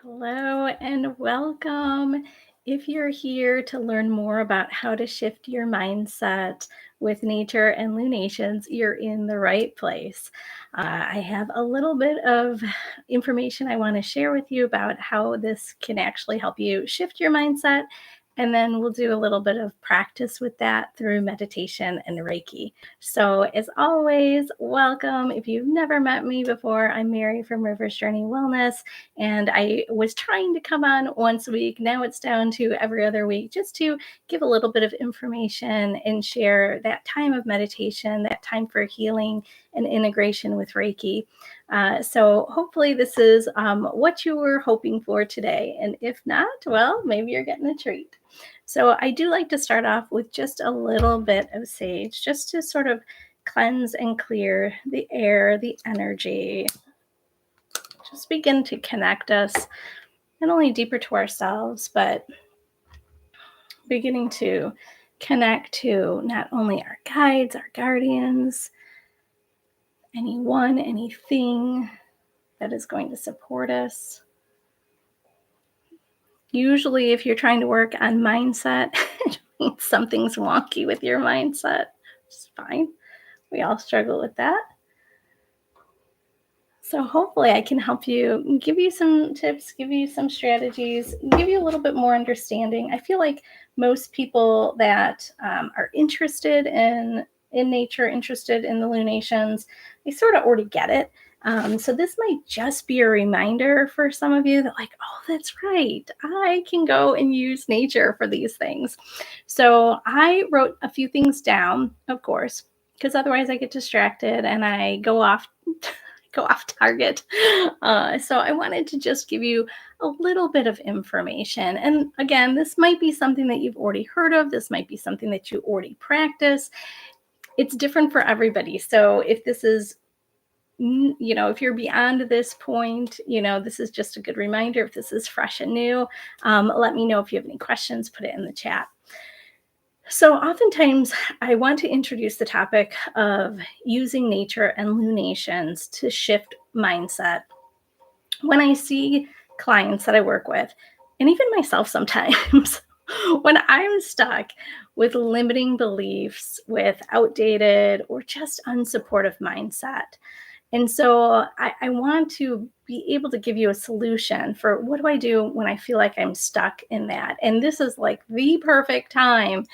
Hello and welcome. If you're here to learn more about how to shift your mindset with nature and lunations, you're in the right place. I have a little bit of information I want to share with you about how this can actually help you shift your mindset. And then we'll do a little bit of practice with that through meditation and Reiki. So, as always, welcome. If you've never met me before, I'm Mary from Rivers Journey Wellness. And I was trying to come on once a week. Now it's down to every other week just to give a little bit of information and share that time of meditation, that time for healing and integration with Reiki. So hopefully this is what you were hoping for today. And if not, well, maybe you're getting a treat. So I do like to start off with just a little bit of sage, just to sort of cleanse and clear the air, the energy, just begin to connect us not only deeper to ourselves, but beginning to connect to not only our guides, our guardians, anyone, anything that is going to support us. Usually, if you're trying to work on mindset, it means something's wonky with your mindset. It's fine. We all struggle with that. So hopefully I can help you, give you some tips, give you some strategies, give you a little bit more understanding. I feel like most people that are interested in nature, interested in the lunations, they sort of already get it. So this might just be a reminder for some of you that like, oh, that's right. I can go and use nature for these things. So I wrote a few things down, of course, because otherwise I get distracted and I go off target. So I wanted to just give you a little bit of information. And again, this might be something that you've already heard of. This might be something that you already practice. It's different for everybody. So if this is, if you're beyond this point, this is just a good reminder. If this is fresh and new, let me know if you have any questions, put it in the chat. So oftentimes I want to introduce the topic of using nature and lunations to shift mindset. When I see clients that I work with, and even myself sometimes, when I'm stuck with limiting beliefs, with outdated or just unsupportive mindset, and so I want to be able to give you a solution for what do I do when I feel like I'm stuck in that. And this is like the perfect time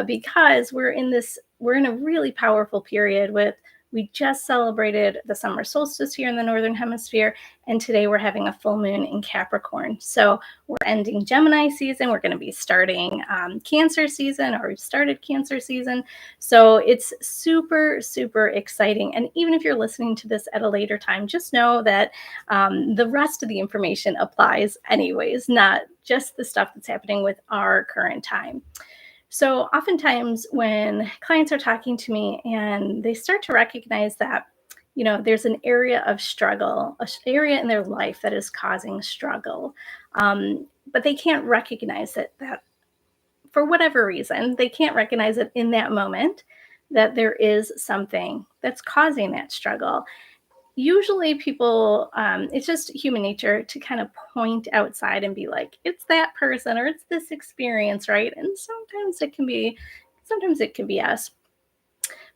because we're in a really powerful period with, we just celebrated the summer solstice here in the Northern Hemisphere. And today we're having a full moon in Capricorn. So we're ending Gemini season. We're going to be starting Cancer season, or we've started Cancer season. So it's super, super exciting. And even if you're listening to this at a later time, just know that the rest of the information applies anyways, not just the stuff that's happening with our current time. So oftentimes when clients are talking to me and they start to recognize that, there's an area of struggle, an area in their life that is causing struggle, but they can't recognize it, that for whatever reason, they can't recognize it in that moment, that there is something that's causing that struggle. Usually people, it's just human nature to kind of point outside and be like, it's that person or it's this experience, right? And sometimes it can be us.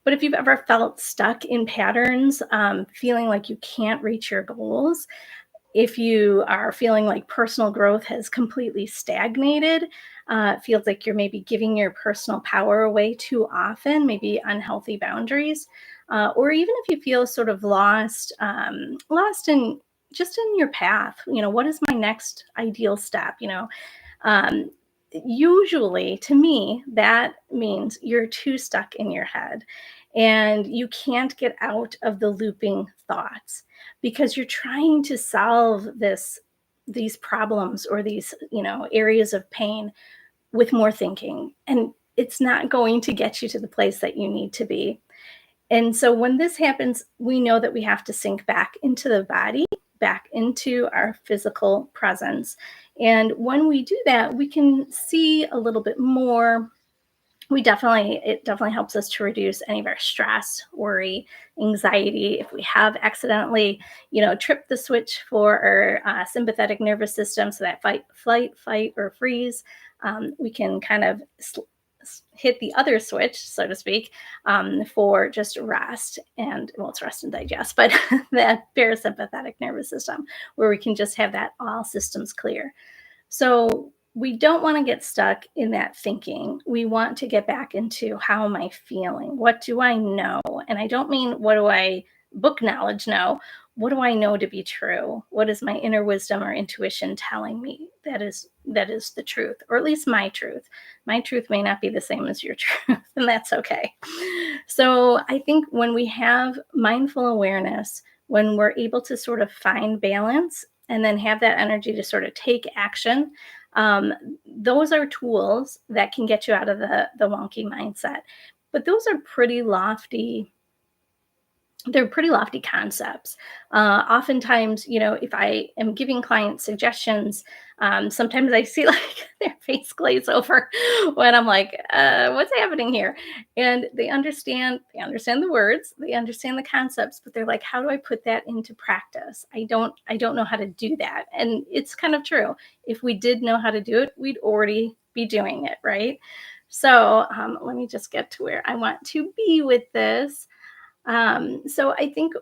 But if you've ever felt stuck in patterns, feeling like you can't reach your goals, if you are feeling like personal growth has completely stagnated, feels like you're maybe giving your personal power away too often, maybe unhealthy boundaries, or even if you feel sort of lost in just in your path, what is my next ideal step? Um, Usually to me, that means you're too stuck in your head and you can't get out of the looping thoughts because you're trying to solve these problems or these, areas of pain with more thinking. And it's not going to get you to the place that you need to be. And so when this happens, we know that we have to sink back into the body, back into our physical presence. And when we do that, we can see a little bit more. it definitely helps us to reduce any of our stress, worry, anxiety. If we have accidentally, tripped the switch for our sympathetic nervous system, so that flight, fight, or freeze, we can kind of hit the other switch, so to speak, for just rest and, well, it's rest and digest, but that parasympathetic nervous system, where we can just have that all systems clear. So we don't want to get stuck in that thinking. We want to get back into, how am I feeling? What do I know? And I don't mean, what do I book knowledge know? What do I know to be true? What is my inner wisdom or intuition telling me that is the truth, or at least my truth? My truth may not be the same as your truth, and that's okay. So I think when we have mindful awareness, when we're able to sort of find balance and then have that energy to sort of take action, um, those are tools that can get you out of the wonky mindset. But those are pretty lofty, they're pretty lofty concepts. Oftentimes, if I am giving clients suggestions, sometimes I see like their face glaze over when I'm like, "What's happening here?" And they understand the words, they understand the concepts, but they're like, "How do I put that into practice? I don't know how to do that." And it's kind of true. If we did know how to do it, we'd already be doing it, right? So let me just get to where I want to be with this. So I think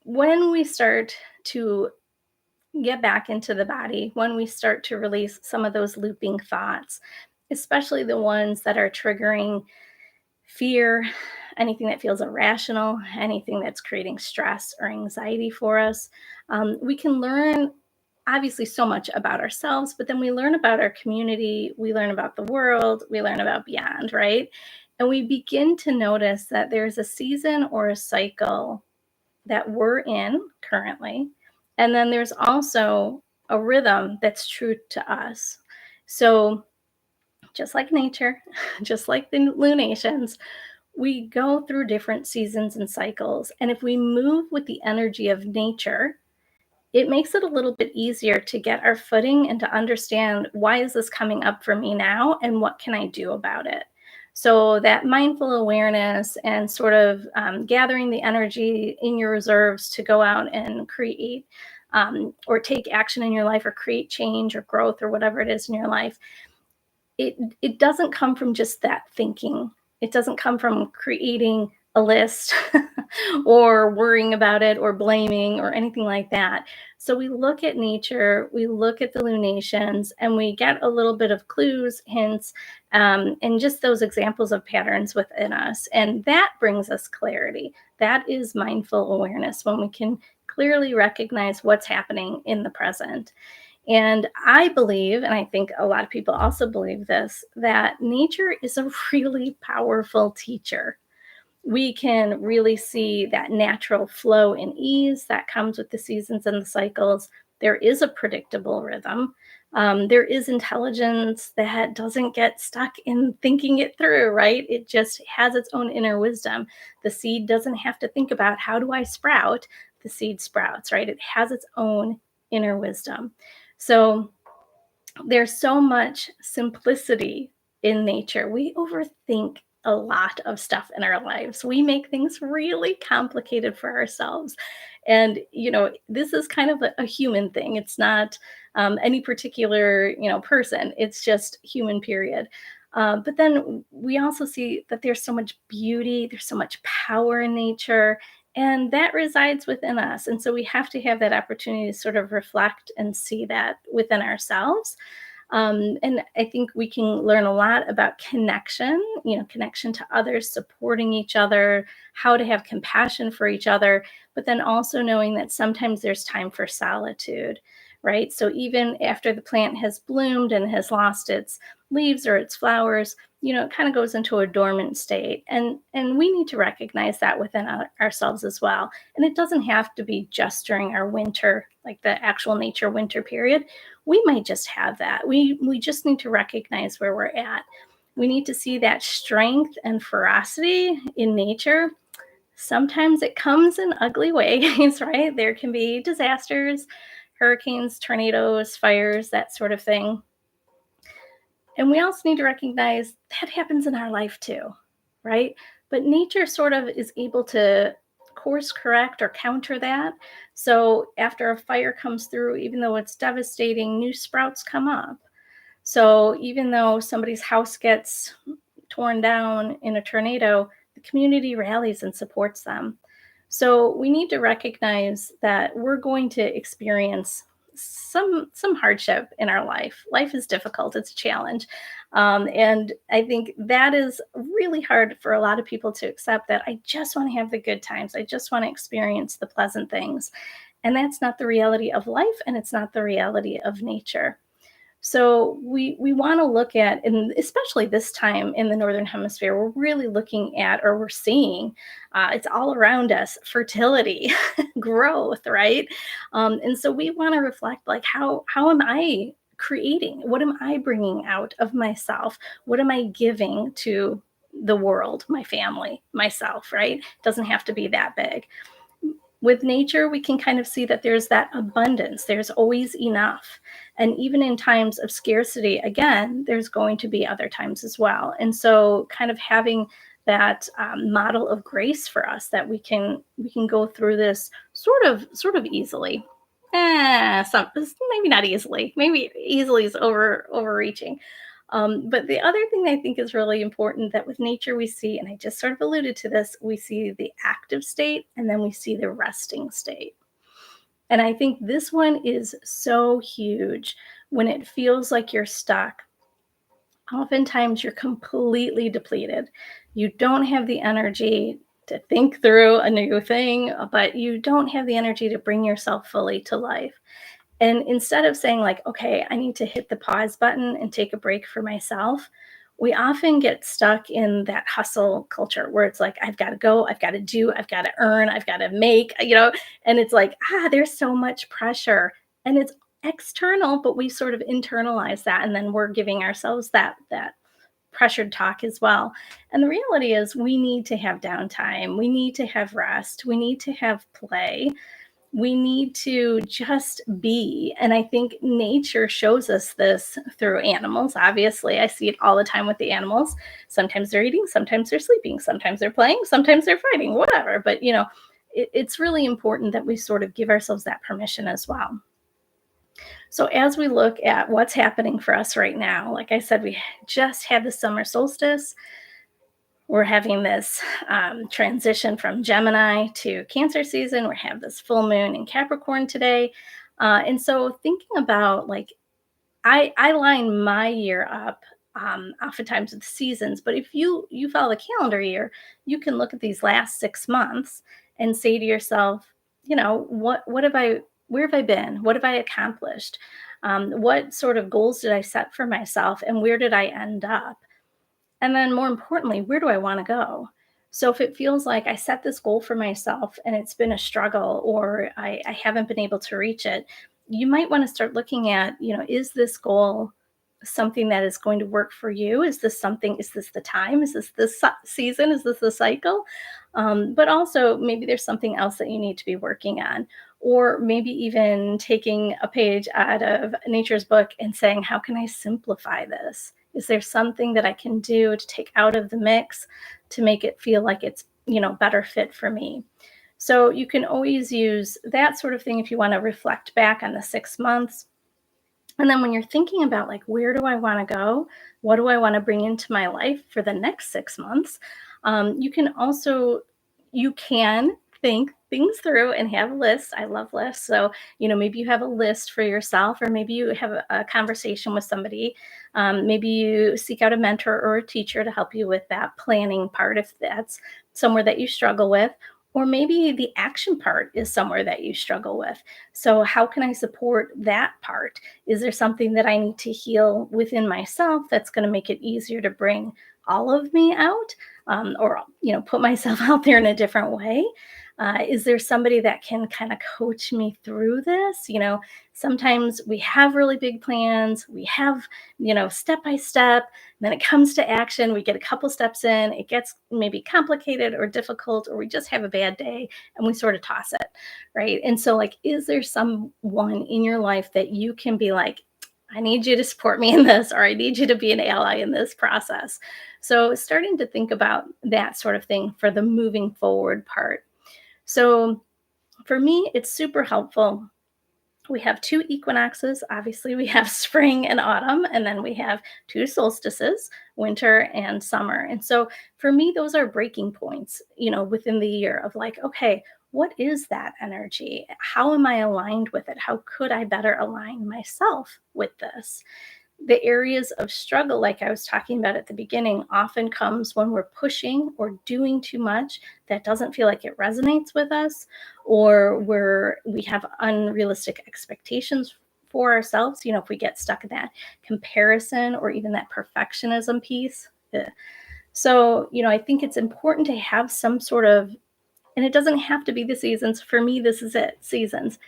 when we start to get back into the body, when we start to release some of those looping thoughts, especially the ones that are triggering fear, anything that feels irrational, anything that's creating stress or anxiety for us, we can learn obviously so much about ourselves, but then we learn about our community, we learn about the world, we learn about beyond, right? And we begin to notice that there's a season or a cycle that we're in currently. And then there's also a rhythm that's true to us. So, just like nature, just like the lunations, we go through different seasons and cycles. And if we move with the energy of nature, it makes it a little bit easier to get our footing and to understand, why is this coming up for me now and what can I do about it? So, that mindful awareness and sort of gathering the energy in your reserves to go out and create, or take action in your life, or create change or growth or whatever it is in your life, it doesn't come from just that thinking. It doesn't come from creating a list or worrying about it or blaming or anything like that. So we look at nature, we look at the lunations, and we get a little bit of clues, hints, and just those examples of patterns within us. And that brings us clarity. That is mindful awareness, when we can clearly recognize what's happening in the present. And I believe, and I think a lot of people also believe this, that nature is a really powerful teacher. We can really see that natural flow and ease that comes with the seasons and the cycles. There is a predictable rhythm. There is intelligence that doesn't get stuck in thinking it through, right? It just has its own inner wisdom. The seed doesn't have to think about, how do I sprout? The seed sprouts, right? It has its own inner wisdom. So there's so much simplicity in nature. We overthink a lot of stuff in our lives. We make things really complicated for ourselves. And, this is kind of a human thing. It's not any particular, person. It's just human, period. But then we also see that there's so much beauty, there's so much power in nature, and that resides within us. And so we have to have that opportunity to sort of reflect and see that within ourselves. And I think we can learn a lot about connection, connection to others, supporting each other, how to have compassion for each other, but then also knowing that sometimes there's time for solitude, right? So even after the plant has bloomed and has lost its leaves or its flowers, it kind of goes into a dormant state. And we need to recognize that within ourselves as well. And it doesn't have to be just during our winter, like the actual nature winter period. We might just have that. We just need to recognize where we're at. We need to see that strength and ferocity in nature. Sometimes it comes in ugly ways, right? There can be disasters, hurricanes, tornadoes, fires, that sort of thing. And we also need to recognize that happens in our life too, right? But nature sort of is able to course correct or counter that. So after a fire comes through, even though it's devastating, new sprouts come up. So even though somebody's house gets torn down in a tornado, the community rallies and supports them. So we need to recognize that we're going to experience some hardship in our life. Life is difficult; it's a challenge, and I think that is really hard for a lot of people to accept. That I just want to have the good times. I just want to experience the pleasant things, and that's not the reality of life, and it's not the reality of nature. So we want to look at, and especially this time in the northern hemisphere, we're really looking at, or we're seeing, it's all around us, fertility, growth, right? And so we want to reflect, like, how am I creating? What am I bringing out of myself? What am I giving to the world, my family, myself? Right? It doesn't have to be that big. With nature, we can kind of see that there's that abundance, there's always enough. And even in times of scarcity, again, there's going to be other times as well. And so, kind of having that model of grace for us, that we can go through this sort of easily. Some maybe not easily. Maybe easily is overreaching. But the other thing I think is really important, that with nature we see, and I just sort of alluded to this, we see the active state and then we see the resting state. And I think this one is so huge. When it feels like you're stuck, oftentimes you're completely depleted. You don't have the energy to think through a new thing, but you don't have the energy to bring yourself fully to life. And instead of saying, like, okay, I need to hit the pause button and take a break for myself, we often get stuck in that hustle culture where it's like, I've got to go, I've got to do, I've got to earn, I've got to make, and it's like, there's so much pressure, and it's external, but we sort of internalize that. And then we're giving ourselves that pressured talk as well. And the reality is, we need to have downtime, we need to have rest, we need to have play, we need to just be. And I think nature shows us this through animals. Obviously, I see it all the time with the animals. Sometimes they're eating, sometimes they're sleeping, sometimes they're playing, sometimes they're fighting, whatever. But, it's really important that we sort of give ourselves that permission as well. So, as we look at what's happening for us right now, like I said, we just had the summer solstice. We're having this transition from Gemini to Cancer season. We have this full moon in Capricorn today. And so, thinking about, like, I line my year up oftentimes with seasons, but if you follow the calendar year, you can look at these last 6 months and say to yourself, what have I where have I been? What have I accomplished? What sort of goals did I set for myself, and where did I end up? And then, more importantly, where do I want to go? So if it feels like I set this goal for myself and it's been a struggle, or I haven't been able to reach it, you might want to start looking at, is this goal something that is going to work for you? Is this the time? Is this the season? Is this the cycle? But also, maybe there's something else that you need to be working on. Or maybe even taking a page out of nature's book and saying, how can I simplify this? Is there something that I can do to take out of the mix to make it feel like it's, better fit for me? So you can always use that sort of thing if you want to reflect back on the 6 months. And then when you're thinking about, like, where do I want to go? What do I want to bring into my life for the next 6 months? You can think things through and have lists. I love lists. So, maybe you have a list for yourself, or maybe you have a conversation with somebody. Maybe you seek out a mentor or a teacher to help you with that planning part, if that's somewhere that you struggle with. Or maybe the action part is somewhere that you struggle with. So, how can I support that part? Is there something that I need to heal within myself that's going to make it easier to bring all of me out, or put myself out there in a different way? Is there somebody that can kind of coach me through this? Sometimes we have really big plans, we have, step by step, then it comes to action, we get a couple steps in, it gets maybe complicated or difficult, or we just have a bad day and we sort of toss it, right? And so, like, is there someone in your life that you can be like, I need you to support me in this, or I need you to be an ally in this process. So, starting to think about that sort of thing for the moving forward part. So, for me, it's super helpful. We have two equinoxes. Obviously, we have spring and autumn, and then we have two solstices, winter and summer. And so for me, those are breaking points, within the year of like, okay, what is that energy? How am I aligned with it? How could I better align myself with this? The areas of struggle, like I was talking about at the beginning, often comes when we're pushing or doing too much that doesn't feel like it resonates with us, or we have unrealistic expectations for ourselves. If we get stuck in that comparison or even that perfectionism piece. So, I think it's important to have some sort of, and it doesn't have to be the seasons. For me, this is it, seasons.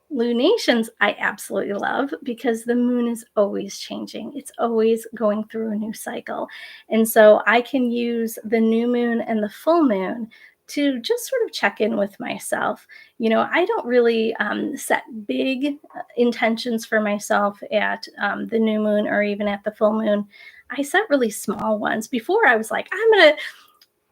Lunations, I absolutely love because the moon is always changing. It's always going through a new cycle. And so I can use the new moon and the full moon to just sort of check in with myself. I don't really set big intentions for myself at the new moon or even at the full moon. I set really small ones. Before I was like, I'm going to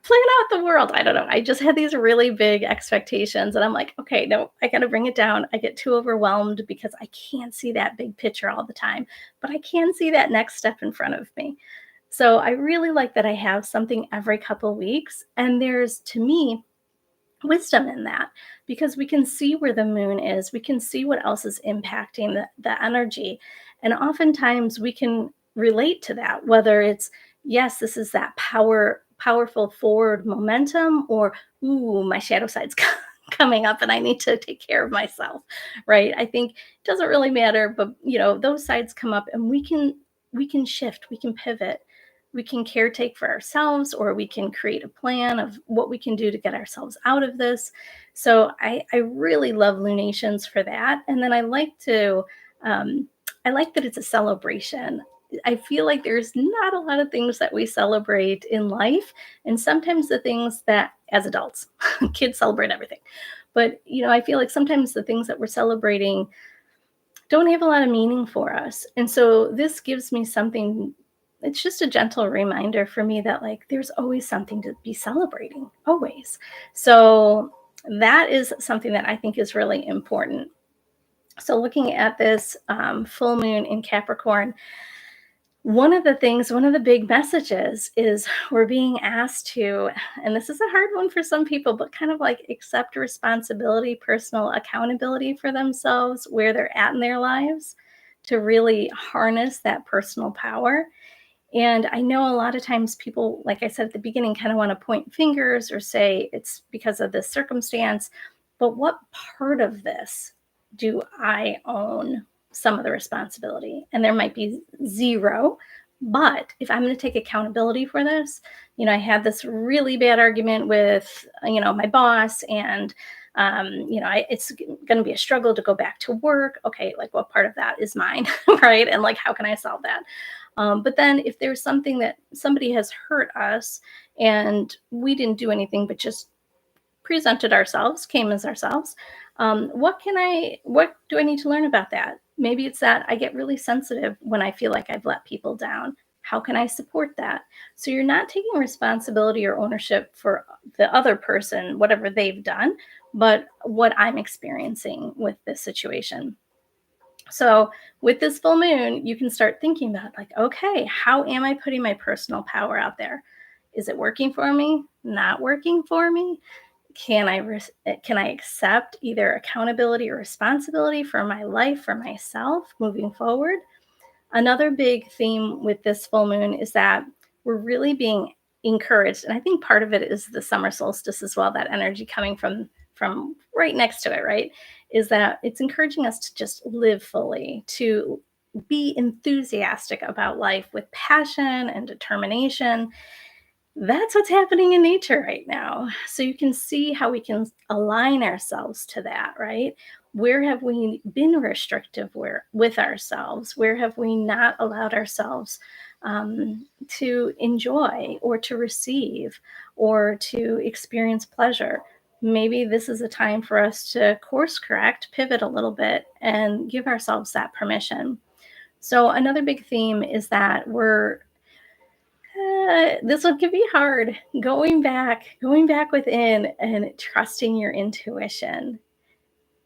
plan out the world. I don't know. I just had these really big expectations, and I'm like, okay, no, I got to bring it down. I get too overwhelmed because I can't see that big picture all the time, but I can see that next step in front of me. So I really like that I have something every couple weeks. And there's, to me, wisdom in that because we can see where the moon is, we can see what else is impacting the energy, and oftentimes we can relate to that, whether it's, yes, this is that powerful forward momentum, or ooh, my shadow side's coming up and I need to take care of myself, right? I think it doesn't really matter, but those sides come up, and we can shift, we can pivot, we can caretake for ourselves, or we can create a plan of what we can do to get ourselves out of this. So I really love lunations for that. And then um, I like that it's a celebration. I feel like there's not a lot of things that we celebrate in life. And sometimes the things that, as adults, kids celebrate everything. But, I feel like sometimes the things that we're celebrating don't have a lot of meaning for us. And so this gives me something. It's just a gentle reminder for me that, like, there's always something to be celebrating, always. So that is something that I think is really important. So looking at this full moon in Capricorn, one of the big messages is we're being asked to, and this is a hard one for some people, but kind of like accept responsibility, personal accountability for themselves, where they're at in their lives, to really harness that personal power. And I know a lot of times people, like I said at the beginning, kind of want to point fingers or say it's because of this circumstance. But what part of this do I own some of the responsibility? And there might be zero. But if I'm going to take accountability for this, I had this really bad argument with, my boss, and it's going to be a struggle to go back to work. Okay, like what part of that is mine, right? And like, how can I solve that? But then if there's something that somebody has hurt us and we didn't do anything but just presented ourselves, came as ourselves, what do I need to learn about that? Maybe it's that I get really sensitive when I feel like I've let people down. How can I support that? So you're not taking responsibility or ownership for the other person, whatever they've done, but what I'm experiencing with this situation. So with this full moon, you can start thinking about, like, okay, how am I putting my personal power out there? Is it working for me? Not working for me? Can I accept either accountability or responsibility for my life, for myself moving forward? Another big theme with this full moon is that we're really being encouraged, and I think part of it is the summer solstice as well, that energy coming from right next to it, right? Is that it's encouraging us to just live fully, to be enthusiastic about life with passion and determination. That's what's happening in nature right now. So you can see how we can align ourselves to that, right? Where have we been restrictive with ourselves? Where have we not allowed ourselves to enjoy or to receive or to experience pleasure? Maybe this is a time for us to course correct, pivot a little bit, and give ourselves that permission. So another big theme is that this will be hard, going back within and trusting your intuition.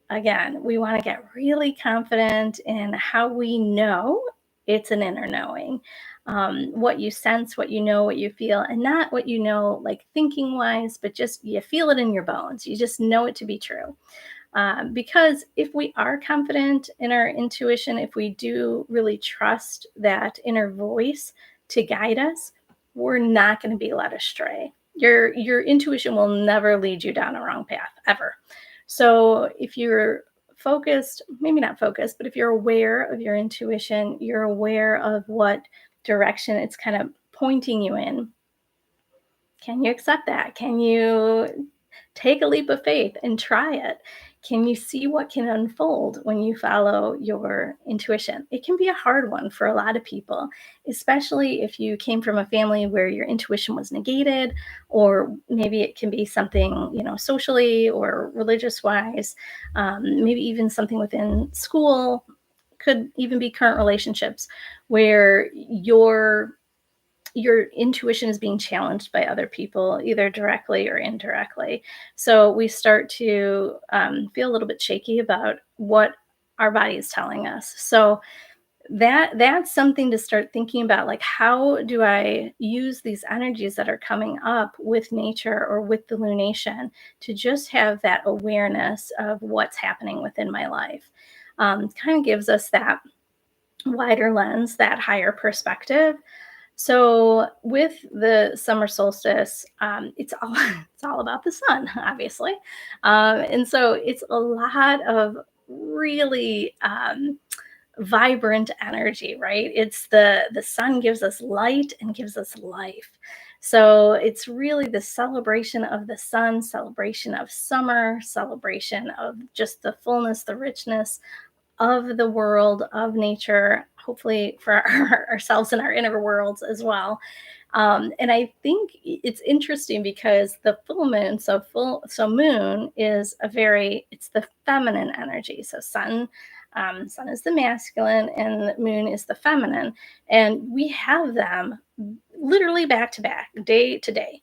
Again, we want to get really confident in how we know it's an inner knowing. What you sense, what you know, what you feel, and not what you know, like thinking wise, but just you feel it in your bones. You just know it to be true. Because if we are confident in our intuition, if we do really trust that inner voice to guide us, we're not going to be led astray. Your intuition will never lead you down a wrong path ever. So if you're focused, maybe not focused, but if you're aware of your intuition, you're aware of what direction it's kind of pointing you in. Can you accept that? Can you take a leap of faith and try it? Can you see what can unfold when you follow your intuition? It can be a hard one for a lot of people, especially if you came from a family where your intuition was negated, or maybe it can be something, socially or religious wise, maybe even something within school, could even be current relationships where your intuition is being challenged by other people, either directly or indirectly. So we start to feel a little bit shaky about what our body is telling us. So that's something to start thinking about. Like, how do I use these energies that are coming up with nature or with the lunation to just have that awareness of what's happening within my life? Kind of gives us that wider lens, that higher perspective. So with the summer solstice, it's all it's all about the sun, obviously, and so it's a lot of really vibrant energy, right? It's the sun gives us light and gives us life. So it's really the celebration of the sun, celebration of summer, celebration of just the fullness, the richness of the world, of nature, hopefully for ourselves and our inner worlds as well. And I think it's interesting because the full moon, so moon is it's the feminine energy. So sun is the masculine, and moon is the feminine, and we have them literally back to back, day to day,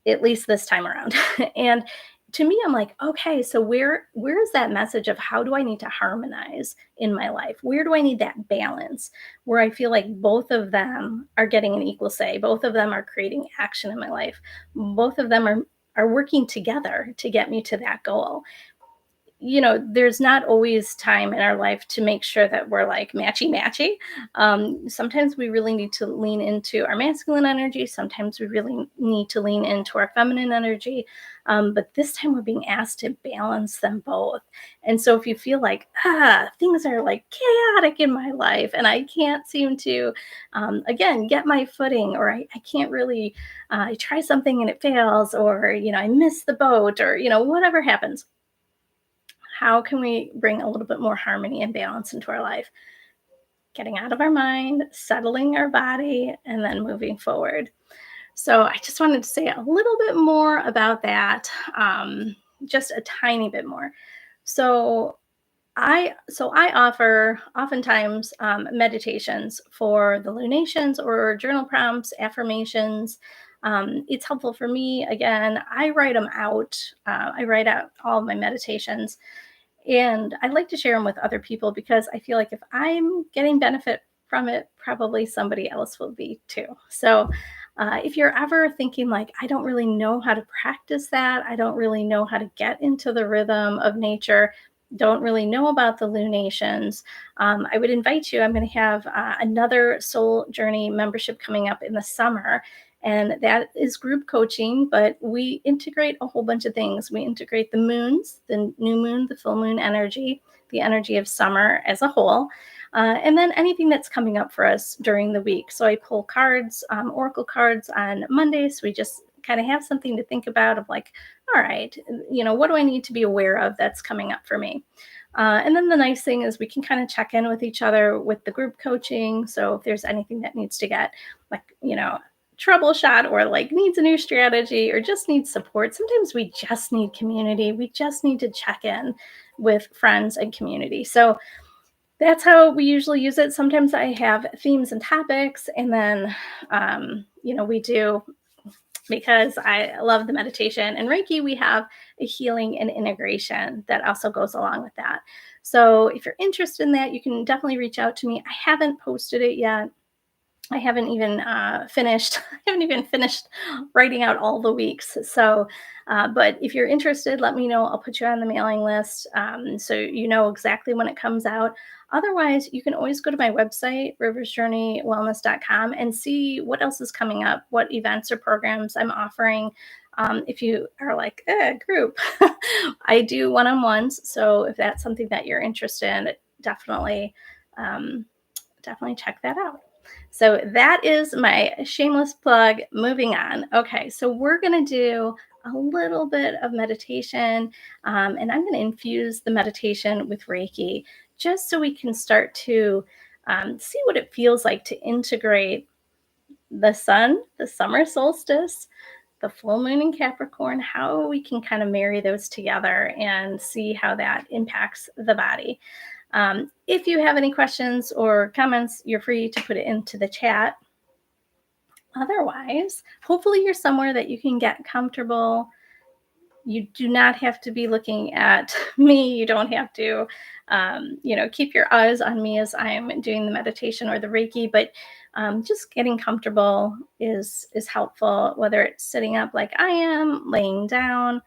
at least this time around. And to me, I'm like, okay, so where is that message of how do I need to harmonize in my life? Where do I need that balance where I feel like both of them are getting an equal say? Both of them are creating action in my life. Both of them are working together to get me to that goal. There's not always time in our life to make sure that we're like matchy matchy. Sometimes we really need to lean into our masculine energy. Sometimes we really need to lean into our feminine energy. But this time we're being asked to balance them both. And so if you feel like, things are like chaotic in my life and I can't seem to, again, get my footing, or I can't really, I try something and it fails, or, I miss the boat, or, whatever happens, how can we bring a little bit more harmony and balance into our life? Getting out of our mind, settling our body, and then moving forward. So I just wanted to say a little bit more about that, just a tiny bit more. So I offer oftentimes meditations for the lunations, or journal prompts, affirmations. It's helpful for me. Again, I write them out. I write out all of my meditations, and I like to share them with other people because I feel like if I'm getting benefit from it, probably somebody else will be too. So if you're ever thinking like, I don't really know how to practice that, I don't really know how to get into the rhythm of nature, don't really know about the lunations, I would invite you. I'm going to have another Soul Journey membership coming up in the summer. And that is group coaching, but we integrate a whole bunch of things. We integrate the moons, the new moon, the full moon energy, the energy of summer as a whole, and then anything that's coming up for us during the week. So I pull cards, oracle cards on Mondays. So we just kind of have something to think about of like, all right, what do I need to be aware of that's coming up for me? And then the nice thing is we can kind of check in with each other with the group coaching. So if there's anything that needs to get like, troubleshot, or like needs a new strategy, or just needs support. Sometimes we just need community. We just need to check in with friends and community. So that's how we usually use it. Sometimes I have themes and topics, and then, we do, because I love the meditation and Reiki, we have a healing and integration that also goes along with that. So if you're interested in that, you can definitely reach out to me. I haven't posted it yet. I haven't even finished. I haven't even finished writing out all the weeks. So, but if you're interested, let me know. I'll put you on the mailing list, so you know exactly when it comes out. Otherwise, you can always go to my website, riversjourneywellness.com, and see what else is coming up, what events or programs I'm offering. If you are like, group, I do one-on-ones. So if that's something that you're interested in, definitely, um, definitely check that out. So that is my shameless plug. Moving on. Okay, so we're going to do a little bit of meditation, and I'm going to infuse the meditation with Reiki just so we can start to see what it feels like to integrate the sun, the summer solstice, the full moon in Capricorn, how we can kind of marry those together and see how that impacts the body. If you have any questions or comments, you're free to put it into the chat. Otherwise, hopefully you're somewhere that you can get comfortable. You do not have to be looking at me. You don't have to, keep your eyes on me as I'm doing the meditation or the Reiki, but just getting comfortable is helpful, whether it's sitting up like I am, laying down.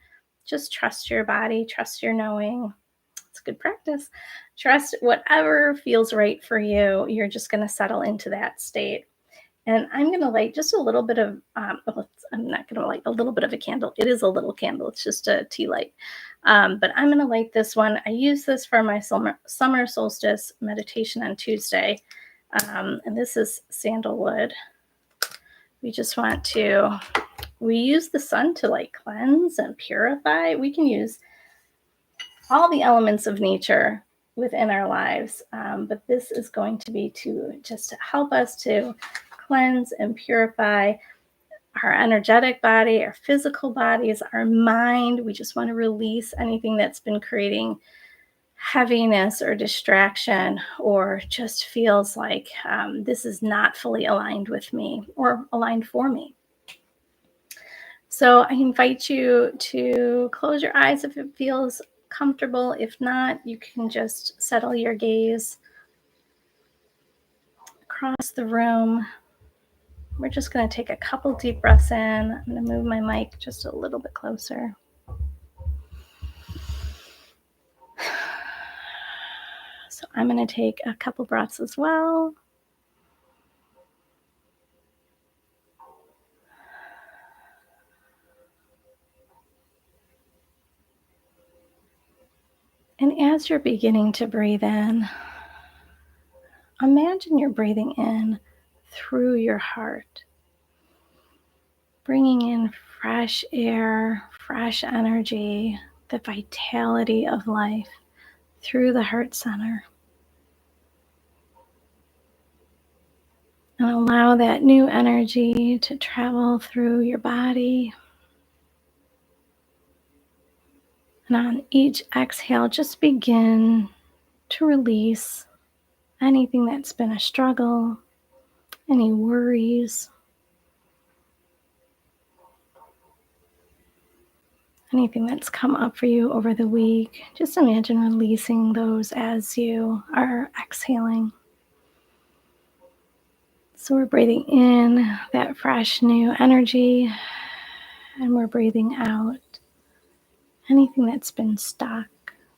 Just trust your body, trust your knowing. It's good practice. Trust whatever feels right for you. You're just going to settle into that state. And I'm going to light just a little bit of, I'm not going to light a little bit of a candle. It is a little candle. It's just a tea light. But I'm going to light this one. I use this for my summer solstice meditation on Tuesday. And this is sandalwood. We just want to, we use the sun to like cleanse and purify. We can use all the elements of nature within our lives. But this is going to be to just to help us to cleanse and purify our energetic body, our physical bodies, our mind. We just want to release anything that's been creating heaviness or distraction, or just feels like this is not fully aligned with me or aligned for me. So I invite you to close your eyes if it feels comfortable. If not, you can just settle your gaze across the room. We're just going to take a couple deep breaths in. I'm going to move my mic just a little bit closer. So I'm going to take a couple breaths as well. And as you're beginning to breathe in, imagine you're breathing in through your heart, bringing in fresh air, fresh energy, the vitality of life through the heart center. And allow that new energy to travel through your body. And on each exhale, just begin to release anything that's been a struggle, any worries, anything that's come up for you over the week. Just imagine releasing those as you are exhaling. So we're breathing in that fresh new energy, and we're breathing out anything that's been stuck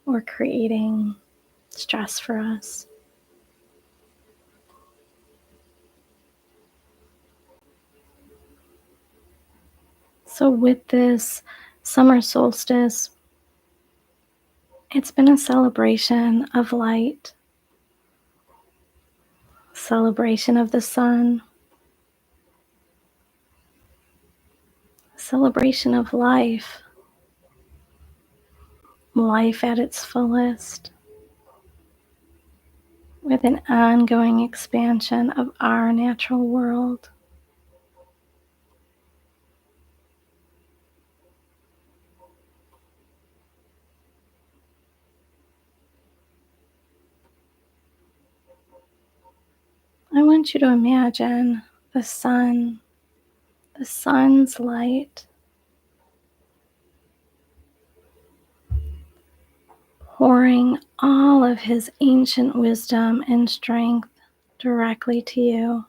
or creating stress for us. So with this summer solstice, it's been a celebration of light, celebration of the sun, celebration of life, life at its fullest, with an ongoing expansion of our natural world. I want you to imagine the sun, the sun's light pouring all of his ancient wisdom and strength directly to you.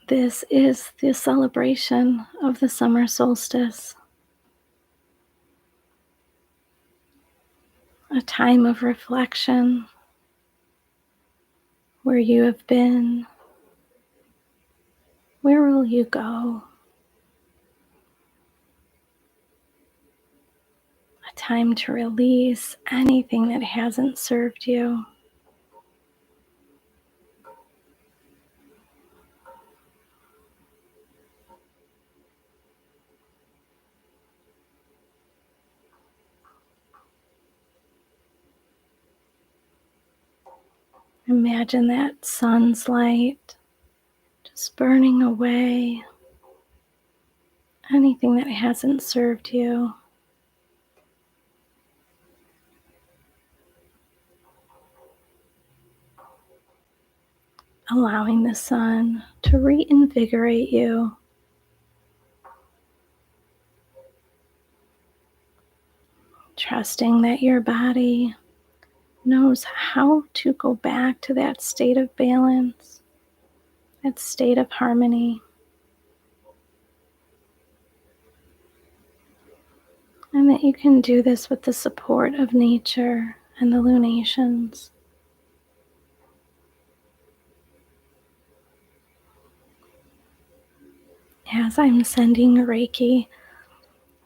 This is the celebration of the summer solstice, a time of reflection where you have been, where will you go? A time to release anything that hasn't served you. Imagine that sun's light just burning away anything that hasn't served you. Allowing the sun to reinvigorate you. Trusting that your body knows how to go back to that state of balance, that state of harmony. And that you can do this with the support of nature and the lunations. As I'm sending Reiki,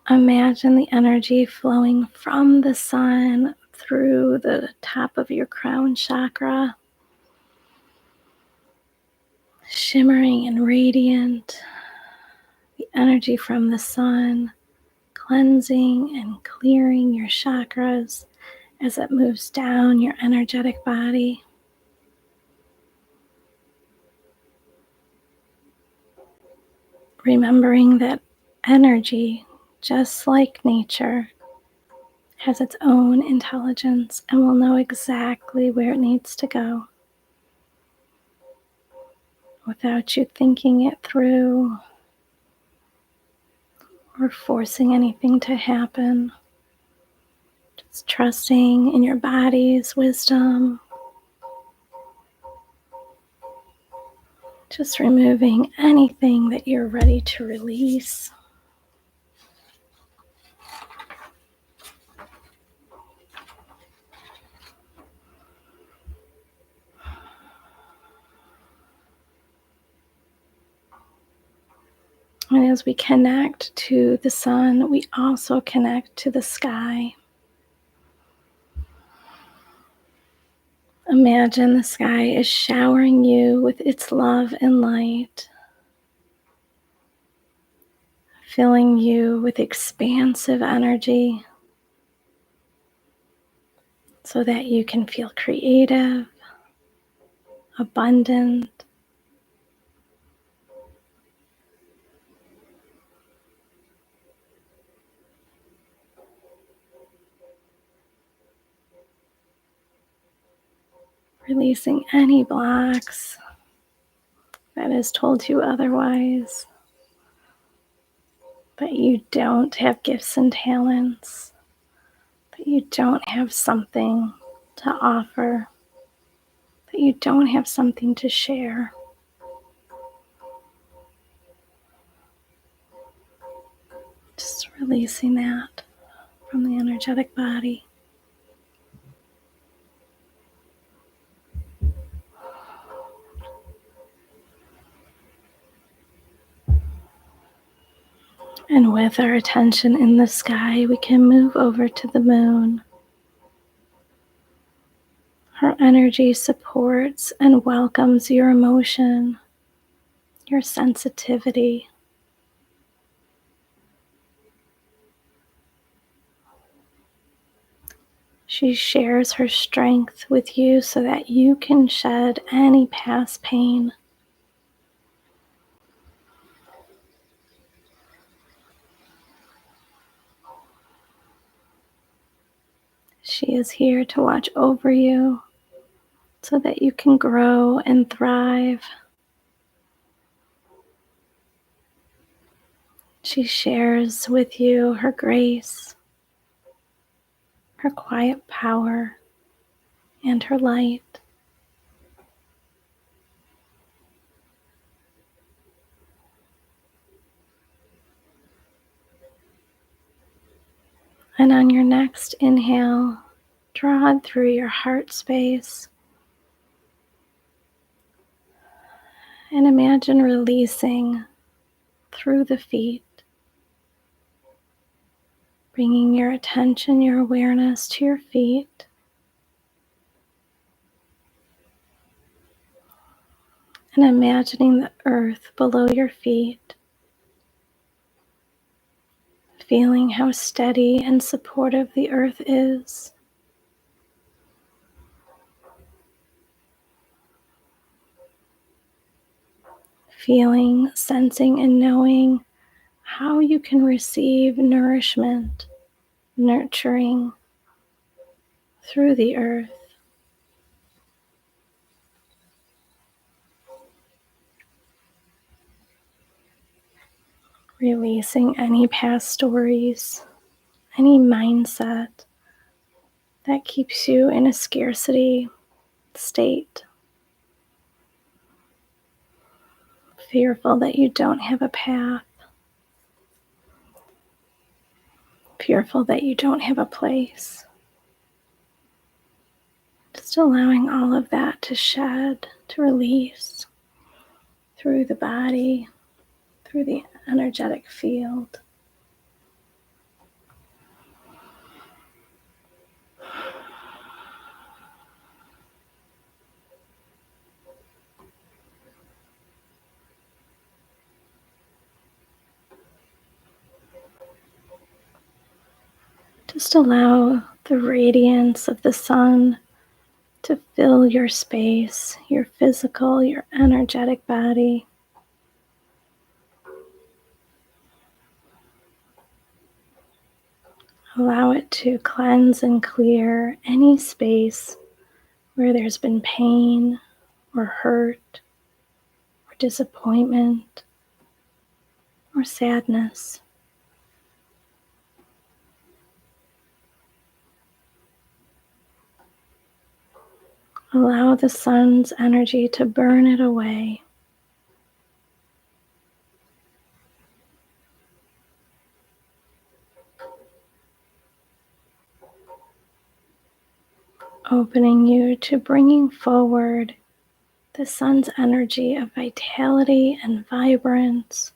imagine the energy flowing from the sun through the top of your crown chakra, shimmering and radiant. The energy from the sun cleansing and clearing your chakras as it moves down your energetic body. Remembering that energy, just like nature, has its own intelligence and will know exactly where it needs to go without you thinking it through or forcing anything to happen. Just trusting in your body's wisdom. Just removing anything that you're ready to release. And as we connect to the sun, we also connect to the sky. Imagine the sky is showering you with its love and light, filling you with expansive energy so that you can feel creative, abundant, releasing any blocks that has told you otherwise, that you don't have gifts and talents, that you don't have something to offer, that you don't have something to share. Just releasing that from the energetic body. And with our attention in the sky, we can move over to the moon. Her energy supports and welcomes your emotion, your sensitivity. She shares her strength with you so that you can shed any past pain. She is here to watch over you so that you can grow and thrive. She shares with you her grace, her quiet power, and her light. And on your next inhale, draw it through your heart space and imagine releasing through the feet, bringing your attention, your awareness to your feet. And imagining the earth below your feet, feeling how steady and supportive the earth is. Feeling, sensing, and knowing how you can receive nourishment, nurturing through the earth. Releasing any past stories, any mindset that keeps you in a scarcity state, fearful that you don't have a path, fearful that you don't have a place. Just allowing all of that to shed, to release through the body, through the energetic field. Just allow the radiance of the sun to fill your space, your physical, your energetic body. Allow it to cleanse and clear any space where there's been pain or hurt or disappointment or sadness. Allow the sun's energy to burn it away. Opening you to bringing forward the sun's energy of vitality and vibrance.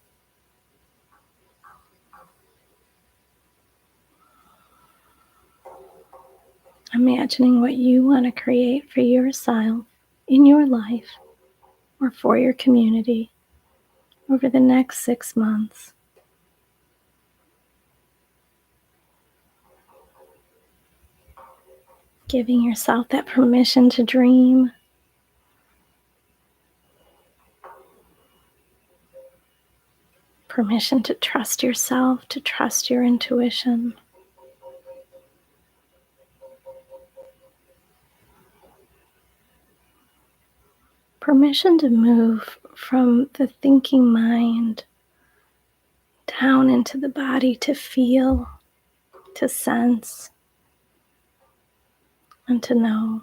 Imagining what you want to create for yourself in your life or for your community over the next 6 months. Giving yourself that permission to dream, permission to trust yourself, to trust your intuition. Permission to move from the thinking mind down into the body to feel, to sense, and to know.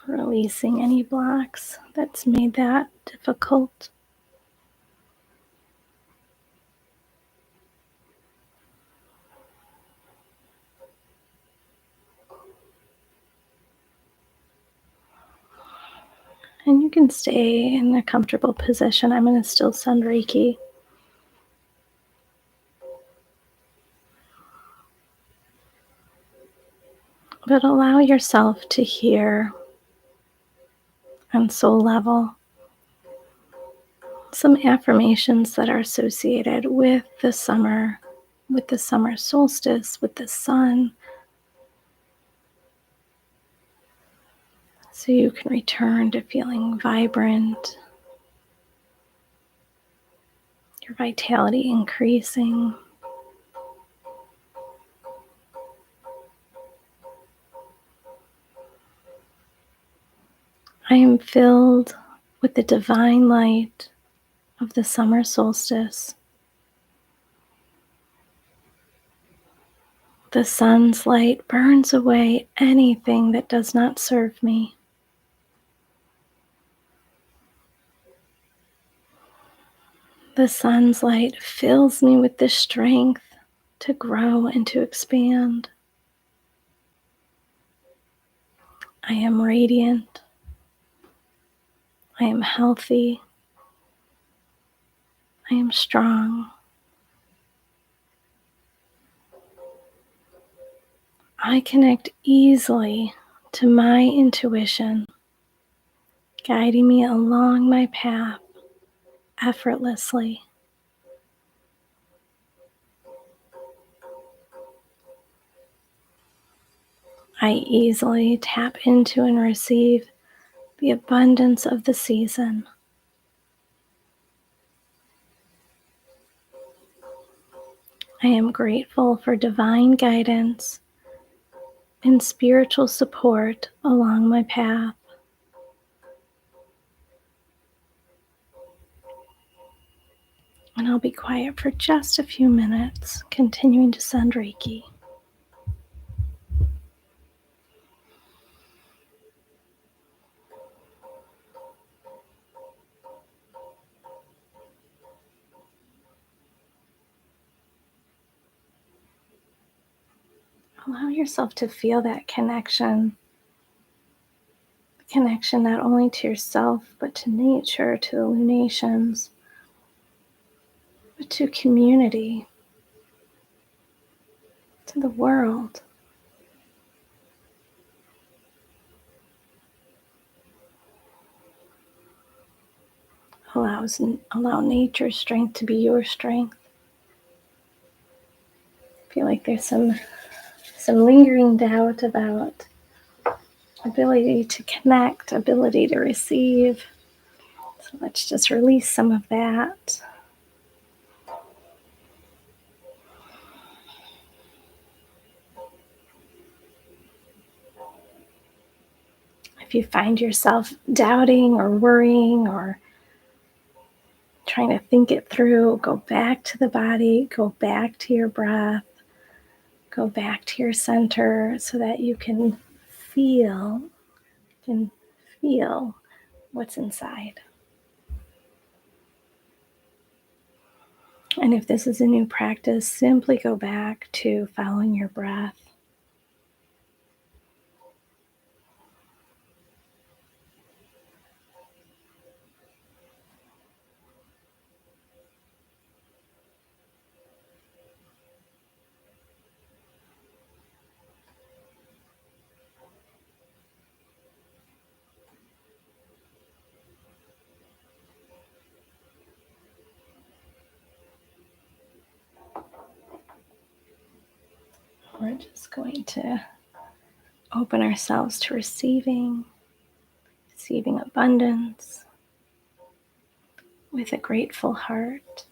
Releasing any blocks that's made that difficult. And you can stay in a comfortable position. I'm going to still send Reiki. But allow yourself to hear on soul level some affirmations that are associated with the summer solstice, with the sun, so you can return to feeling vibrant, your vitality increasing, I am filled with the divine light of the summer solstice. The sun's light burns away anything that does not serve me. The sun's light fills me with the strength to grow and to expand. I am radiant. I am healthy. I am strong. I connect easily to my intuition, guiding me along my path effortlessly. I easily tap into and receive the abundance of the season. I am grateful for divine guidance and spiritual support along my path. And I'll be quiet for just a few minutes, continuing to send Reiki. Allow yourself to feel that connection not only to yourself, but to nature, to the lunations, but to community, to the world. Allow nature's strength to be your strength. I feel like there's some lingering doubt about ability to connect, ability to receive. So let's just release some of that. If you find yourself doubting or worrying or trying to think it through, go back to the body, go back to your breath, go back to your center so that you can feel what's inside. And if this is a new practice, simply go back to following your breath. We're just going to open ourselves to receiving abundance with a grateful heart.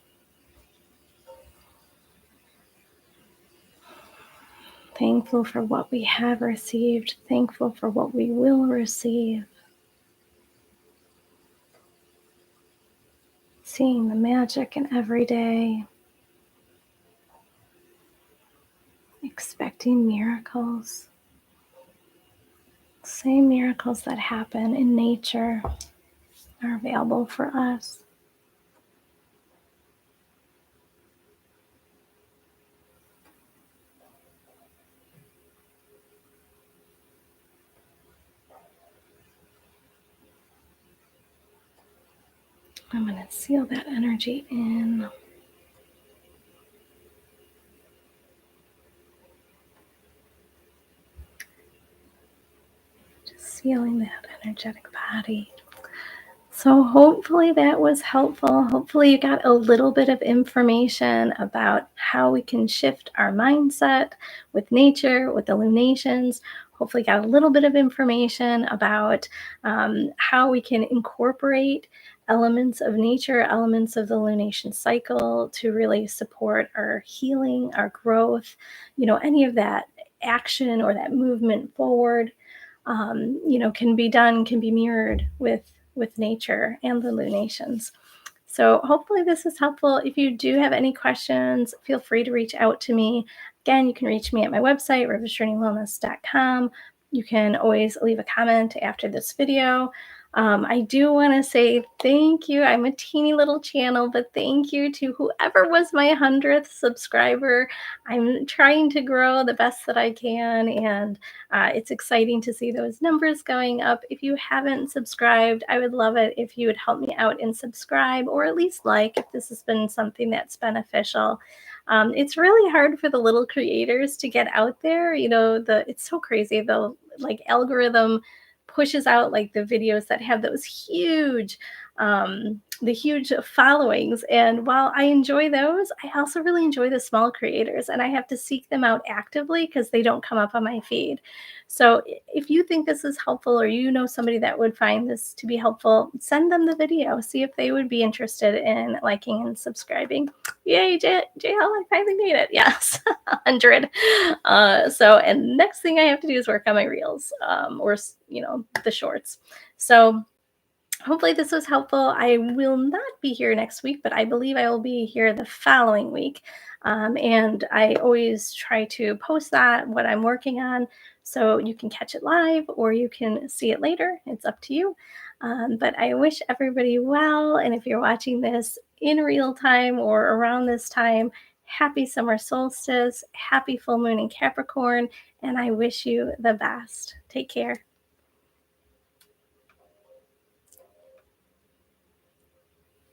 Thankful for what we have received, thankful for what we will receive. Seeing the magic in every day. Expecting miracles. Same miracles that happen in nature are available for us. I'm going to seal that energy in. Just sealing that energetic body. So hopefully that was helpful. Hopefully you got a little bit of information about how we can shift our mindset with nature, with the lunations. Hopefully got a little bit of information about how we can incorporate elements of nature, elements of the lunation cycle to really support our healing, our growth, any of that action or that movement forward. can be done, can be mirrored with nature and the lunations. So hopefully this is helpful. If you do have any questions, feel free to reach out to me. Again, you can reach me at my website, riversjourneywellness.com. You can always leave a comment after this video. I do want to say thank you. I'm a teeny little channel, but thank you to whoever was my 100th subscriber. I'm trying to grow the best that I can, and it's exciting to see those numbers going up. If you haven't subscribed, I would love it if you would help me out and subscribe, or at least like, if this has been something that's beneficial. It's really hard for the little creators to get out there. It's so crazy. The like algorithm pushes out like the videos that have those the huge followings. And while I enjoy those, I also really enjoy the small creators, and I have to seek them out actively because they don't come up on my feed. So if you think this is helpful, or you know somebody that would find this to be helpful, send them the video. See if they would be interested in liking and subscribing. Yay, JL, I finally made it. Yes, 100. And next thing I have to do is work on my reels, or the shorts. So hopefully this was helpful. I will not be here next week, but I believe I will be here the following week. And I always try to post that, what I'm working on, so you can catch it live or you can see it later. It's up to you. But I wish everybody well. And if you're watching this in real time or around this time, happy summer solstice, happy full moon in Capricorn, and I wish you the best. Take care.